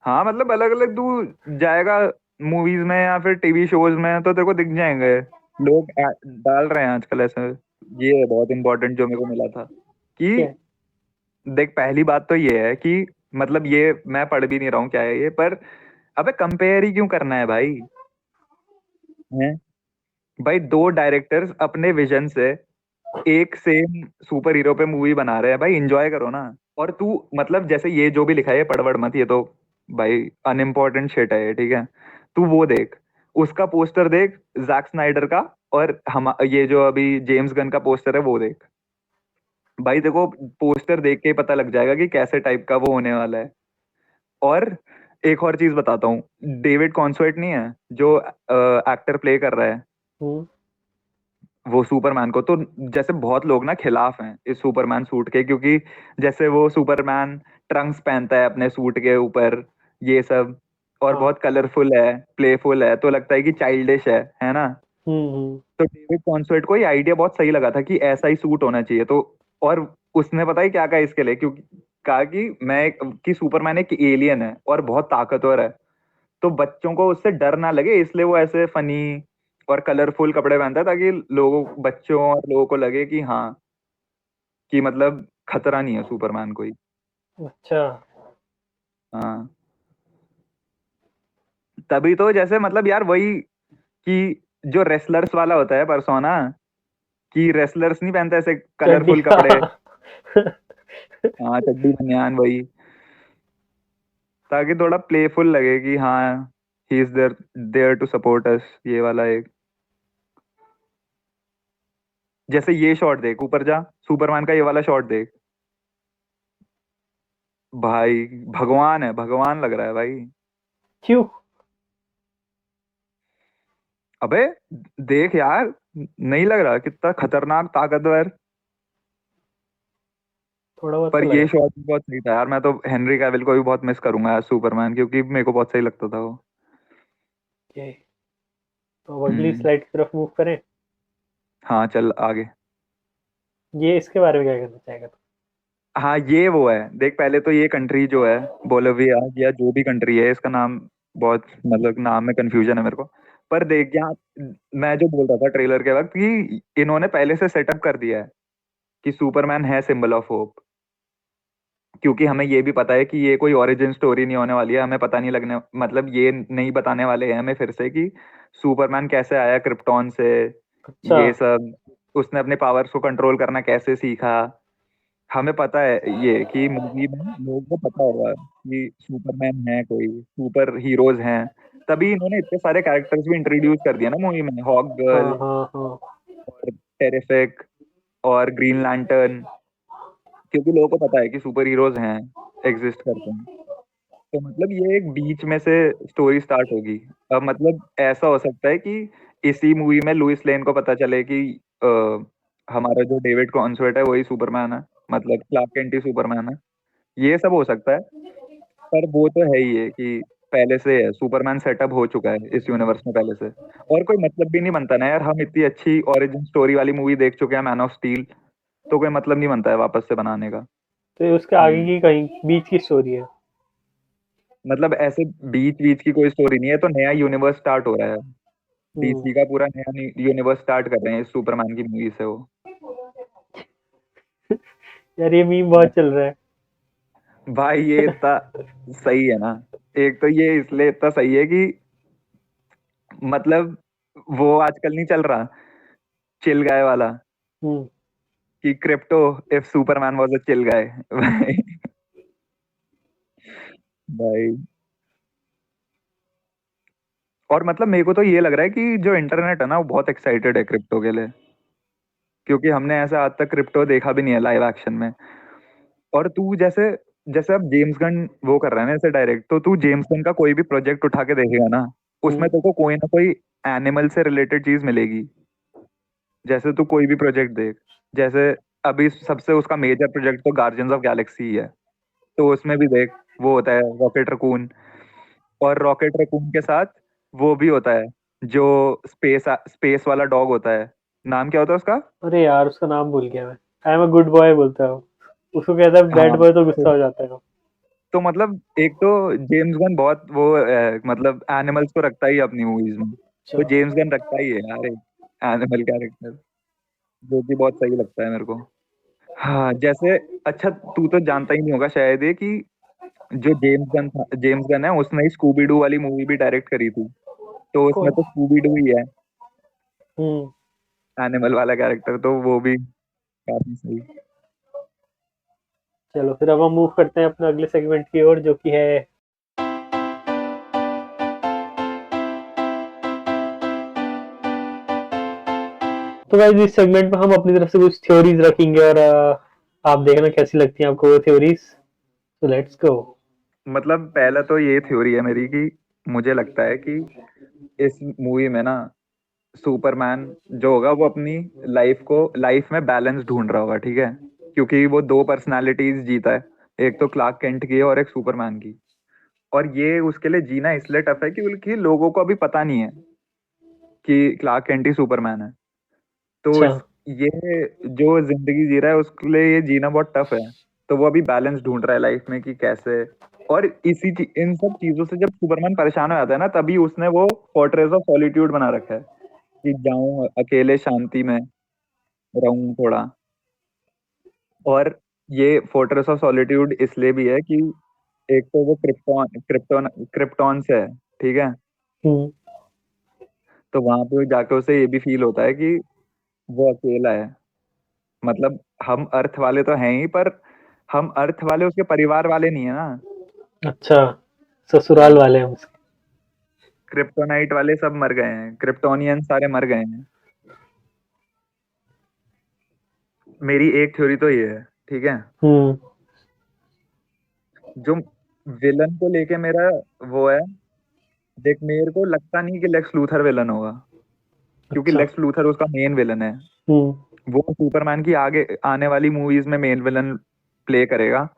हाँ मतलब अलग अलग तू जाएगा मूवीज में या फिर टीवी शोज में तो तेरे को दिख जाएंगे। लोग डाल रहे हैं आजकल ऐसे। ये है बहुत इंपॉर्टेंट जो मेरे को मिला था कि क्या है? देख, पहली बात तो ये है कि मतलब ये मैं पढ़ भी नहीं रहा हूँ क्या है ये, पर अबे कंपेयर ही क्यों करना है भाई? हैं? भाई दो डायरेक्टर्स अपने विजन से एक सेम सुपर हीरो पे मूवी बना रहे हैं, भाई एंजॉय करो ना। और तू मतलब जैसे ये जो भी लिखा है ये पढ़ मत, ये तो भाई अनइम्पोर्टेंट शिट है ये, ठीक है। तू वो देख, उसका पोस्टर देख जैक स्नाइडर का, और हम ये जो अभी जेम्स गन का पोस्टर है वो देख। भाई देखो, पोस्टर देख के ही पता लग जाएगा कि कैसे टाइप का वो होने वाला है। और एक और चीज बताता हूँ, डेविड कॉन्सवर्ट नहीं है जो एक्टर प्ले कर रहा है हम्म। वो सुपरमैन को, तो जैसे बहुत लोग ना खिलाफ हैं इस सुपरमैन सूट के, क्योंकि जैसे वो सुपरमैन ट्रंक्स पहनता है अपने सूट के ऊपर, ये सब, और हाँ। बहुत कलरफुल है, प्लेफुल है, तो लगता है कि चाइल्डिश है ना। हम्म। तो डेविड कॉन्सवर्ट को ये आइडिया बहुत सही लगा था कि ऐसा ही सूट होना चाहिए, तो और उसने पता है क्या कहा इसके लिए, क्योंकि कहा कि कि सुपरमैन एक एलियन है और बहुत ताकतवर है, तो बच्चों को उससे डर ना लगे, इसलिए वो ऐसे फनी और कलरफुल कपड़े पहनता है, ताकि लोगों, बच्चों और लोगों को लगे कि हाँ, कि मतलब खतरा नहीं है सुपरमैन कोई। अच्छा। हाँ, तभी तो जैसे मतलब यार वही कि जो रेसलर्स वाला होता है परसोना, कि रेसलर्स नहीं पहनते ऐसे चड्डी। कलरफुल कपड़े। हाँ, चड्डी बनियान वही, ताकि थोड़ा प्लेफुल लगे कि हाँ, he is there there to support us, ये वाला एक। जैसे ये शॉट देख, ऊपर जा, सुपरमैन का ये वाला शॉट देख, भाई भगवान है, भगवान लग रहा है भाई। क्यों? अबे देख यार, नहीं लग रहा कितना खतरनाक ताकतवर? थोड़ा बहुत पर तो ये लगा। शॉट भी बहुत सही था यार, मैं तो हेनरी कैविल को भी बहुत मिस करूंगा यार सुपरमैन, क्योंकि मेरे को बहुत सही लगता था वो। ये तो अब अगली हम्म। स्लाइड की तरफ मूव करें। हाँ चल आगे। ये इसके बारे में क्या कहना चाहेगा तू? हाँ ये वो है, देख पहले तो ये कंट्री जो है, बोलोविया या जो भी कंट्री है, इसका नाम बहुत मतलब नाम में कंफ्यूजन है मेरे को। पर देख यहाँ, मैं जो बोल रहा था ट्रेलर के वक्त कि इन्होंने पहले से सेटअप कर दिया है कि सुपरमैन है सिंबल ऑफ होप, क्योंकि हमें ये भी पता है कि ये कोई ओरिजिन स्टोरी नहीं होने वाली है, हमें पता नहीं लगने, मतलब ये नहीं बताने वाले हैं हमें फिर से कि सुपरमैन कैसे आया क्रिप्टॉन से, अच्छा। ये सब, उसने अपने पावर्स को कंट्रोल करना कैसे सीखा। हमें पता है ये कि मूवी में लोगों को पता होगा कि सुपरमैन है, कोई सुपर हीरोज हैं, तभी इन्होंने इतने सारे कैरेक्टर्स भी इंट्रोड्यूस कर दिया ना मूवी में, हॉक हाँ गर्ल हाँ हाँ। और टेरिफिक और ग्रीन लैंटर्न, क्योंकि लोगों को पता है कि सुपर हीरोज हैं, एग्जिस्ट करते हैं। तो मतलब ये एक बीच में से स्टोरी स्टार्ट होगी। अब मतलब ऐसा हो सकता है कि इसी मूवी में लुइस लेन को पता चले कि अ, हमारा जो डेविड कॉन्सवर्ट है वही सुपरमैन है, मतलब क्लार्क केंट ही सुपरमैन है। ये सब हो सकता है, पर वो तो है ही है कि पहले से है, सुपरमैन सेटअप हो चुका है इस यूनिवर्स में पहले से। और कोई मतलब भी नहीं बनता ना यार, हम इतनी अच्छी ओरिजिन स्टोरी वाली मूवी देख चुके हैं, मैन ऑफ स्टील, तो कोई मतलब नहीं बनता है वापस से बनाने का। तो ये उसके आगे हम्म। की कहीं बीच की स्टोरी है? मतलब ऐसे बीच बीच की कोई स्टोरी नहीं है, तो नया यूनिवर्स स्टार्ट हो रहा है। हम्म। डीसी का पूरा नया यूनिवर्स स्टार्ट कर रहे हैं इस सुपरमैन की मूवी से वो। यार ये मीम बहुत चल रहा है। भाई ये इतना सही है ना, एक तो ये इसलिए इतना सही है कि मतलब वो आजकल नहीं चल रहा चिल गाय वाला, हम्म। कि crypto if Superman was a chill guy. भाई, भाई। और मतलब मेरे को तो ये लग रहा है कि जो इंटरनेट है ना वो बहुत एक्साइटेड है क्रिप्टो के लिए, क्योंकि हमने ऐसा आज तक क्रिप्टो देखा भी नहीं है लाइव एक्शन में। और तू जैसे जैसे अब जेम्स गन वो कर रहा है ना ऐसे डायरेक्ट, तो तू जेम्स गन का कोई भी प्रोजेक्ट उठा के देखेगा ना, उसमें हम्म। तेरे को कोई ना कोई एनिमल से रिलेटेड चीज मिलेगी। जैसे तू कोई भी प्रोजेक्ट देख, जैसे अभी सबसे उसका मेजर प्रोजेक्ट तो गार्जियंस ऑफ गैलेक्सी ही है, तो उसमें भी देख वो होता है रॉकेट रकून, और रॉकेट रकून के साथ वो भी होता है जो स्पेस स्पेस वाला डॉग होता है, नाम क्या होता है उसका? अरे यार उसका नाम भूल गया मैं। I am a good boy बोलता है वो। उसको कहता है बैड हाँ, बॉय तो गुस्सा हो जाता है वो। तो मतलब एक तो जेम्स गन बहुत वो मतलब एनिमल्स को रखता ही है अपनी मूवीज में, अच्छा। तो जेम्स गन रखता ही है यार एक एनिमल कैरेक्टर, जो कि बहुत सही लगता है मेरे को। हाँ जैसे, अच्छा तू तो जानता ही नहीं होगा शायद ये कि जो जेम्स गन था, जेम्स गन है उसने ही स्कूबी डू वाली मूवी भी डायरेक्ट करी थी, तो उसमें कौन? तो स्कूबी डू ही है हम्म। एनिमल वाला कैरेक्टर, तो वो भी काफी सही। चलो फिर अब हम मूव करते हैं अपने अगले सेगमेंट की ओर, जो कि है। तो गाइस इस सेगमेंट में हम अपनी तरफ से कुछ थ्योरीज रखेंगे, और आप देखना कैसी लगती हैं आपको वो थ्योरीज। तो लेट्स गो। मतलब पहला तो ये थ्योरी है मेरी कि मुझे लगता है कि इस मूवी में ना सुपरमैन जो होगा वो अपनी लाइफ में बैलेंस ढूंढ रहा होगा, ठीक है, क्योंकि वो दो पर्सनालिटीज जीता है, एक तो क्लार्क केंट की है और एक सुपरमैन की। और ये उसके लिए जीना इसलिए टफ है क्योंकि लोगों को अभी पता नहीं है कि क्लार्क केंट ही सुपरमैन है। तो अच्छा। ये जो जिंदगी जी रहा है उसके लिए ये जीना बहुत टफ है, तो वो अभी बैलेंस ढूंढ रहा है लाइफ में कि कैसे। और इन सब चीजों से जब सुपरमैन परेशान हो जाता है ना, तभी उसने वो फोर्ट्रेस ऑफ सॉलिट्यूड बना रखा है कि जाऊं अकेले शांति में रहूं थोड़ा। और ये फोर्ट्रेस ऑफ सॉलिट्यूड इसलिए भी है कि एक तो वो क्रिप्टॉन से है, ठीक है, हम्म। तो वहां पे जाके उसे ये भी फील होता है कि वो अकेला है। मतलब हम अर्थ वाले तो हैं ही, पर हम अर्थ वाले उसके परिवार वाले नहीं है ना। अच्छा, ससुराल हाँ, वाले हैं उसके। क्रिप्टोनाइट वाले सब मर गए हैं, क्रिप्टोनियन सारे मर गए हैं। मेरी एक थ्योरी तो ये है, ठीक है। हम्म। जो विलन को लेके मेरा वो है, देख मेरे को लगता नहीं कि लेक्स लूथर विलन होगा, क्योंकि अच्छा। लेक्स लूथर उसका मेन विलन है। हम्म। वो सुपरमैन की आगे आने वाली मूवीज में मेन विलन प्ले करेगा।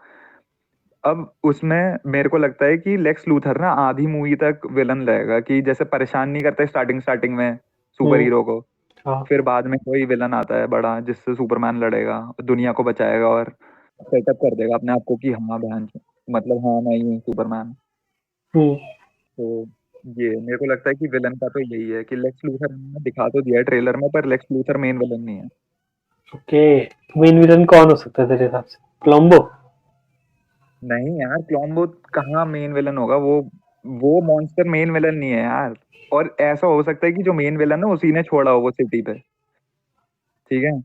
अब उसमें मेरे को लगता है कि लेक्स लूथर ना आधी मूवी तक विलन रहेगा, कि जैसे परेशान नहीं करते स्टार्टिंग स्टार्टिंग में सुपर हम्म। हीरो को, हाँ। फिर बाद में कोई विलन आता है बड़ा जिससे सुपरमैन लड़ेगा, दुनिया को बचाएगा और सेटअप कर देगा अपने आप को कि हाँ बहन, मतलब हाँ मैं ही हूँ सुपरमैन। हम्म। तो ये मेरे को लगता है कि विलन का तो यही है कि लेक्स लूथर ने दिखा तो दिया है ट्रेलर में, पर लेक्स लूथर मेन विलन नहीं है। ओके, मेन विलन कौन हो सकता है तेरे हिसाब से? कोलंबो? नहीं यार, क्लॉम्बो कहाँ मेन विलन होगा, वो मॉन्स्टर मेन विलन नहीं है यार। और ऐसा हो सकता है कि जो मेन विलन है उसी ने छोड़ा हो वो सिटी पे, ठीक है,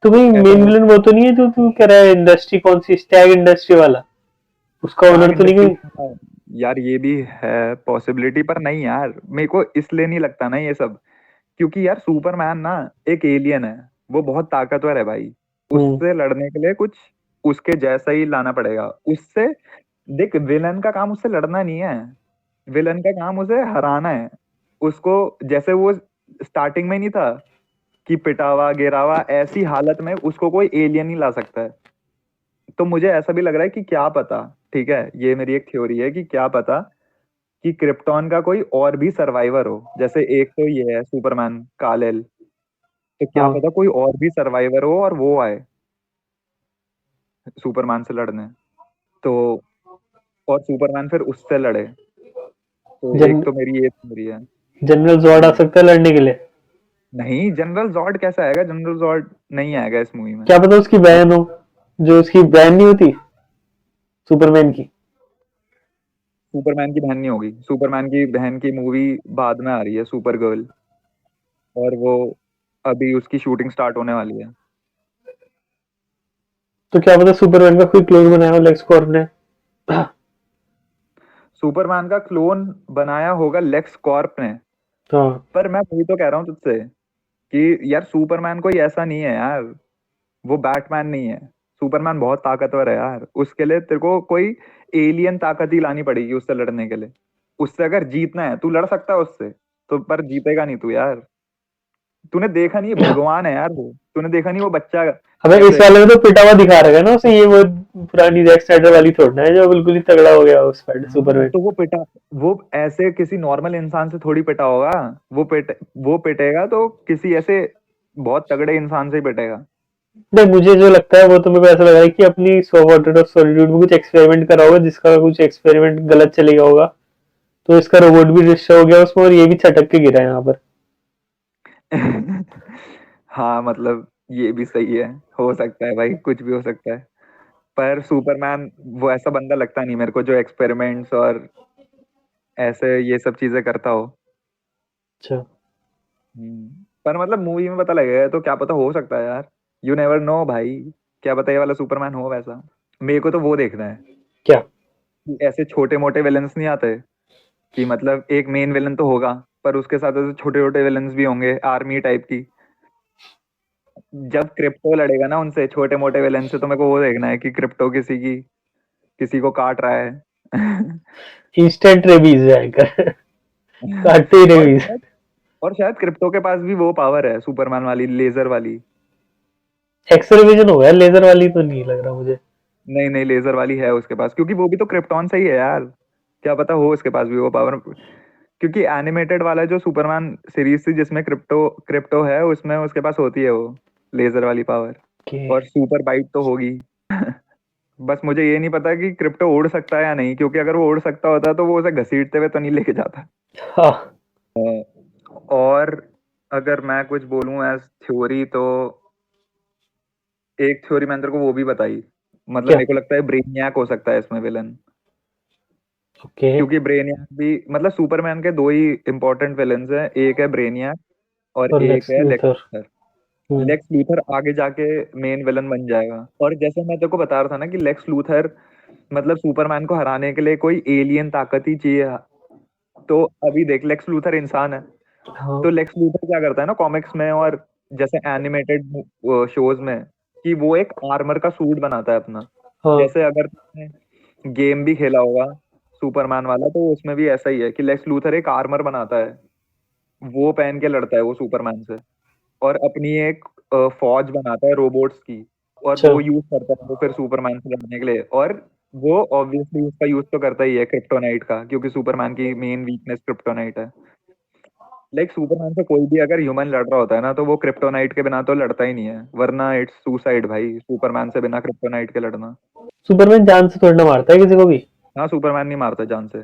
तो भाई ऐसा मेन हो। विलन वो तो नहीं है जो तू कह रहा है, इंडस्ट्री कौन सी, स्टैग इंडस्ट्री वाला? उसका स्टार्क ओनर तो नहीं इंडस्ट्री, कोई? यार ये भी है पॉसिबिलिटी, पर नहीं यार मेरे को इसलिए नहीं लगता ना ये सब, क्योंकि यार सुपरमैन ना एक एलियन है, वो बहुत ताकतवर है भाई, हम्म। उससे लड़ने के लिए कुछ उसके जैसा ही लाना पड़ेगा। उससे देख, विलन का काम उससे लड़ना नहीं है, विलन का काम उसे हराना है। उसको जैसे वो स्टार्टिंग में नहीं था कि पिटावा गिरावा, ऐसी हालत में उसको कोई एलियन ही ला सकता है। तो मुझे ऐसा भी लग रहा है कि क्या पता, ठीक है, ये मेरी एक थ्योरी है कि क्या पता कि क्रिप्टॉन का कोई और भी सर्वाइवर हो। जैसे एक तो ये है सुपरमैन कालेल, तो क्या हाँ। पता कोई और भी सर्वाइवर हो और वो आए सुपरमैन से लड़ने। तो और सुपरमैन फिर उससे लड़े। तो एक जन तो मेरी ये थ्योरी है। जनरल जॉर्ड आ हम्म, सकता है लड़ने के लिए। नहीं, जनरल जॉर्ड कैसा आएगा, जनरल जॉर्ड नहीं आएगा इस मूवी में। क्या पता उसकी बहन हो, जो उसकी बहन नहीं होती सुपरमैन की। सुपरमैन की बहन नहीं होगी, सुपरमैन की बहन की मूवी बाद में आ रही है, सुपर गर्ल, और वो अभी उसकी शूटिंग स्टार्ट होने वाली है। तो क्या पता सुपरमैन का कोई क्लोन बनाया हो लेक्स कॉर्प ने। सुपरमैन का क्लोन बनाया होगा लेक्स कॉर्प ने। हाँ। पर मैं वही तो कह रहा हूँ तुझसे कि यार सुपरमैन कोई ऐसा नहीं है यार, वो बैटमैन नहीं है। सुपरमैन बहुत ताकतवर है यार, उसके लिए तेरे को कोई एलियन ताकत ही लानी पड़ेगी उससे लड़ने के लिए। उससे अगर जीतना है, तू लड़ सकता है उससे, तो पर जीतेगा नहीं तू यार। तूने देखा नहीं, भगवान है यार वो, तूने देखा नहीं वो बच्चा हमें इस कैसे। वाले में तो पिटा हुआ दिखा रखा है ना उसे, ये वो पुरानी जैक स्नाइडर वाली थोड़ी ना है जो बिल्कुल ही तगड़ा हो गया उस पर हाँ सुपरमैन। तो वो ऐसे किसी नॉर्मल इंसान से थोड़ी पिटा होगा। वो पिटेगा तो किसी ऐसे बहुत तगड़े इंसान से ही पिटेगा। नहीं, मुझे जो लगता है वो तो मेरे को ऐसा लगा है कि अपनी स्वॉर्ड ऑफ सॉलिट्यूड में कुछ एक्सपेरिमेंट करा होगा, जिसका कुछ एक्सपेरिमेंट गलत चलेगा होगा, तो इसका रोबोट भी डिस्ट्रॉय हो गया उसमें और ये भी छटक के गिरा है यहाँ पर। हाँ मतलब ये भी सही है, हो सकता है भाई, कुछ भी हो सकता है। पर सुपरमैन वो ऐसा बंदा लगता नहीं मेरे को जो एक्सपेरिमेंट्स और ऐसे ये सब चीजें करता हो। अच्छा। पर मतलब मूवी में पता लगेगा तो क्या पता, हो सकता है यार, यू नेवर नो भाई। क्या पता ये वाला सुपरमैन हो वैसा। मेरे को तो वो देखना है क्या? कि ऐसे छोटे मोटे विलन्स नहीं आते, कि मतलब एक मेन विलन तो होगा, पर उसके साथ ऐसे छोटे छोटे विलन्स भी होंगे आर्मी टाइप की। जब क्रिप्टो लड़ेगा ना उनसे छोटे मोटे विलन से, तो मेरे को वो देखना है कि क्रिप्टो किसी को काट रहा है। इंस्टेंट रेबीज भयंकर। काटते ही और रेबीज। शायद और शायद क्रिप्टो के पास भी वो पावर है सुपरमैन वाली, लेजर वाली। एक्सरे विजन होगा, लेजर वाली तो नहीं लग रहा मुझे। नहीं नहीं, लेजर वाली है उसके पास, क्योंकि वो भी तो क्रिप्टॉन से ही है यार। क्या पता हो उसके पास भी वो पावर, क्योंकि एनिमेटेड वाला जो सुपरमैन सीरीज थी जिसमें क्रिप्टो क्रिप्टो है, उसमें उसके पास होती है वो लेजर वाली पावर। कि और सुपर बाइट तो होगी। बस मुझे ये नहीं पता कि क्रिप्टो उड़ सकता है या नहीं, क्योंकि अगर वो उड़ सकता होता तो वो उसे घसीटते हुए तो नहीं लेके जाता। हाँ। और अगर मैं कुछ बोलूं एज थ्योरी, तो एक थ्योरी मैंने तेरे को वो भी बताई, मतलब क्या? मेरे को लगता है ब्रेनियाक हो सकता है इसमें विलन। ओके। क्योंकि ब्रेनियाक भी, मतलब सुपरमैन के दो ही इंपॉर्टेंट विलन्स हैं, एक है ब्रेनियाक और और एक लेक्स है Lex Luthor. Luther. Lex Luthor आगे जाके मेन विलन बन जाएगा। और जैसे मैं तेरे को बता रहा था ना कि लेक्स लूथर मतलब सुपरमैन को हराने के लिए कोई एलियन ताकत ही चाहिए, तो अभी देख लेक्स लूथर इंसान है। हाँ। तो लेक्स लूथर क्या करता है ना कॉमिक्स में और जैसे एनिमेटेड शोज में, कि वो एक आर्मर का सूट बनाता है अपना। हाँ। जैसे अगर तुमने गेम भी खेला होगा सुपरमैन वाला, तो उसमें भी ऐसा ही है कि लेक्स लूथर एक आर्मर बनाता है, वो पहन के लड़ता है वो सुपरमैन से। और अपनी एक फौज बनाता है रोबोट्स की, और अच्छा। वो यूज करता है वो फिर सुपरमैन से लड़ने के लिए। और वो ऑब्वियसली उसका यूज तो करता ही है क्रिप्टोनाइट का, क्योंकि सुपरमैन की मेन वीकनेस क्रिप्टोनाइट है। लाइक सुपरमैन से कोई भी अगर ह्यूमन लड़ रहा होता है ना, तो वो क्रिप्टोनाइट के बिना तो लड़ता ही नहीं है, वरना इट्स सुसाइड भाई, सुपरमैन से बिना क्रिप्टोनाइट के लड़ना। सुपरमैन जान से थोड़ी ना मारता है किसी को भी। हाँ सुपरमैन नहीं मारता जान से,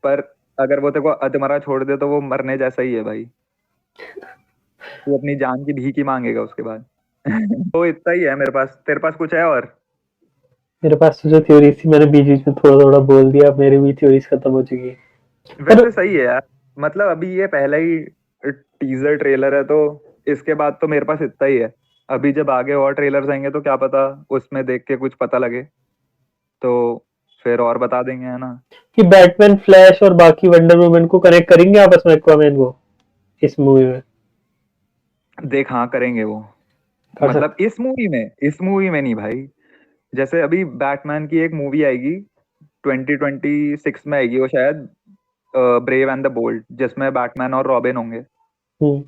पर अगर वो तेरे को अधमरा छोड़ दे तो वो मरने जैसा ही है भाई, तू अपनी जान की भीख ही मांगेगा उसके बाद। तो इतना ही है मेरे पास, तेरे पास कुछ है और। मेरे पास तो जो थ्योरी थी मैंने बीच बीच में थोड़ा थोड़ा बोल दिया, अब मेरी भी थ्योरीज खत्म हो चुकी है। पर वैसे सही है यार, मतलब अभी ये पहला ही टीजर ट्रेलर है, तो इसके बाद तो मेरे पास इतना ही है। अभी जब आगे और ट्रेलर्स आएंगे तो क्या पता उसमें देख के कुछ पता लगे, तो फिर और बता देंगे, है ना। कि बैटमैन, फ्लैश और बाकी वंडर वुमन को कनेक्ट करेंगे आपस में एक्वामैन को इस मूवी में? देख हाँ करेंगे वो, कर मतलब सकते। इस मूवी में नहीं भाई। जैसे अभी बैटमैन की एक मूवी आएगी 2026 में आएगी वो शायद, ब्रेव एंड द बोल्ड, जिसमें बैटमैन और रॉबिन होंगे। हम्म।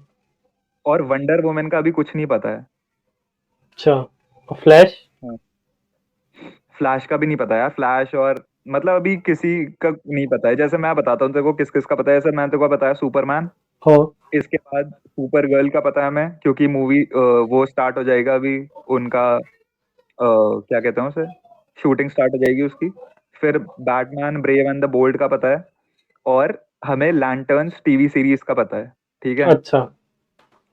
और वंडर वुमेन का अभी कुछ नहीं पता है। अच्छा, और फ्लैश? हाँ। फ्लैश का भी नहीं पता यार। फ्लैश और मतलब अभी किसी का नहीं पता है। जैसे मैं बताता हूँ तेरे को किस किस का पता है। जैसे मैंने तेरे को बताया सुपरमैन, हाँ। इसके बाद सुपर गर्ल का पता है हमें, क्योंकि मूवी वो स्टार्ट हो जाएगा अभी उनका, क्या कहते हैं उसे, शूटिंग स्टार्ट हो जाएगी उसकी। फिर Batman brave and the bold का पता है। और हमें लैंटर्न्स टीवी सीरीज का पता है। ठीक है, अच्छा।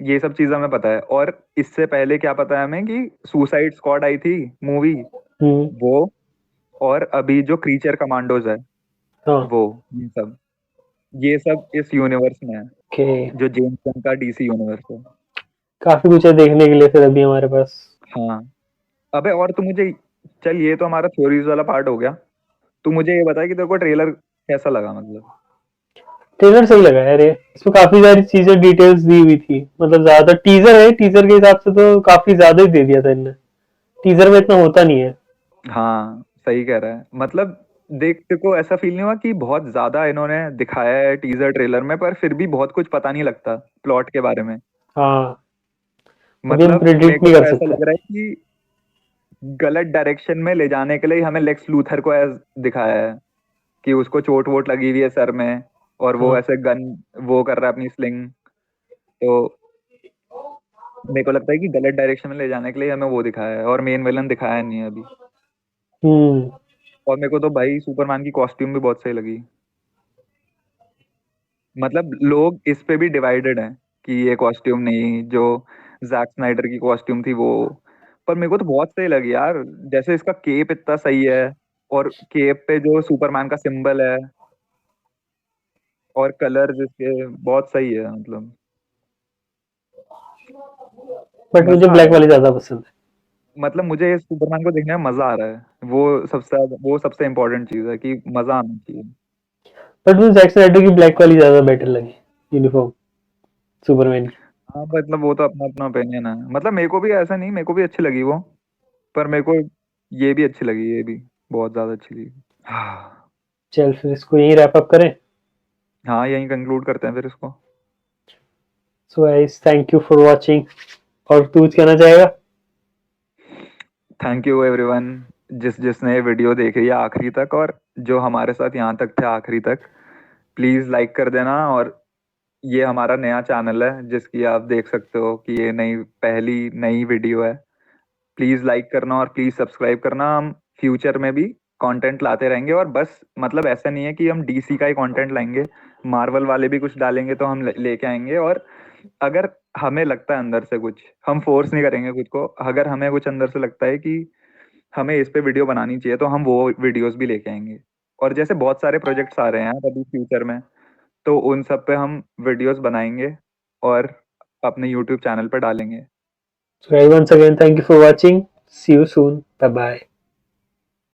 ये सब चीज हमें पता है। और इससे पहले क्या पता है हमें कि सुसाइड स्क्वाड आई थी मूवी, हम्म। वो। और अभी जो क्रीचर कमांडोज है हाँ। वो, ये सब इस यूनिवर्स में है, ओके। जो जेम्स गन का डीसी यूनिवर्स है। काफी कुछ है देखने के लिए फिर अभी हमारे पास। हाँ। अबे और तू मुझे, चल ये तो हमारा थ्योरीज वाला पार्ट हो गया। तू मुझे ये बता कि तेरे को ट्रेलर कैसा लगा, मतलब। ट्रेलर सही लगा यार ये, इसमें काफी सारी चीजें डिटेल्स दी हुई थी, मतलब ज्यादातर टीजर है, टीजर के हिसाब से तो काफी ज्यादा ही दे दिया था इनने। टीजर में इतना होता नहीं है। हाँ सही कह रहा है। मतलब देख, तेरे को ऐसा फील नहीं हुआ कि बहुत ज्यादा इन्होंने दिखाया है टीजर ट्रेलर में, पर फिर भी बहुत कुछ पता नहीं लगता प्लॉट के बारे में। हाँ, अभी हम मतलब मेरे प्रिडिक्ट को नहीं तो कर ऐसा सकते। लग रहा है कि गलत डायरेक्शन में ले जाने के लिए हमें लेक्स लूथर को ऐसा दिखाया है कि उसको चोट वोट लगी हुई है सर में, और वो हाँ। ऐसे गन वो कर रहा है अपनी स्लिंग। तो मेरे को लगता है कि गलत डायरेक्शन में ले जाने के लिए हमें वो दिखाया है, और मेन विलन दिखाया नहीं है अभी। हम्म। और मेरे को तो भाई सुपरमैन की कॉस्ट्यूम भी बहुत सही लगी। मतलब लोग इस पे भी डिवाइडेड हैं कि ये कॉस्ट्यूम नहीं, जो जैक स्नाइडर की कॉस्ट्यूम थी वो। पर मेरे को तो बहुत सही लगी यार। जैसे इसका केप इतना सही है, और केप पे जो सुपरमैन का सिंबल है, और कलर जिसके बहुत सही है, मतलब बट मुझे मजा आ ब्लैक रहा है। वाली ज्यादा पसंद है। मतलब मुझे इस सुपरमैन को देखने में मजा आ रहा है। वो सबसे इम्पोर्टेंट चीज है कि मजा आना चाहिए। बट मुझे जैक स्नाइडर की ब्लैक वाली ज्यादा बेटर लगी, यूनिफॉर्म सुपरमैन की। हाँ मतलब वो तो अपना अपना ओपिनियन है। मतलब मेरे को भी ऐसा नहीं, मेरे को भी अच्छी लगी वो। पर मेरे को ये भी अच्छी लगी, ये भी बहुत ज्यादा अच्छी लगी। हाँ। चल फिर इसको यहीं रैप अप करें। हाँ, यहीं कंक्लूड करते हैं फिर इसको। So guys, thank you for watching. और तू कुछ कहना चाहेगा? थैंक यू एवरीवन, जिसने ये वीडियो देखी है आखिरी तक, और जो हमारे साथ यहाँ तक थे आखिरी तक। प्लीज लाइक कर देना। और ये हमारा नया चैनल है जिसकी आप देख सकते हो कि ये पहली नई वीडियो है। प्लीज लाइक करना और प्लीज सब्सक्राइब करना। हम फ्यूचर में भी कंटेंट लाते रहेंगे। और बस मतलब ऐसा नहीं है कि हम डीसी का ही कंटेंट लाएंगे, मार्वल वाले भी कुछ डालेंगे तो हम लेके आएंगे। और अगर हमें लगता है अंदर से कुछ, हम फोर्स नहीं करेंगे खुद को। अगर हमें कुछ अंदर से लगता है कि हमें इस पे वीडियो बनानी चाहिए, तो हम वो वीडियोस भी लेके आएंगे। और जैसे बहुत सारे प्रोजेक्ट्स आ रहे हैं यार अभी फ्यूचर में, तो उन सब पे हम वीडियोस बनाएंगे और अपने यूट्यूब चैनल पे डालेंगे। So guys, once again, thank you for watching. See you soon. Bye bye.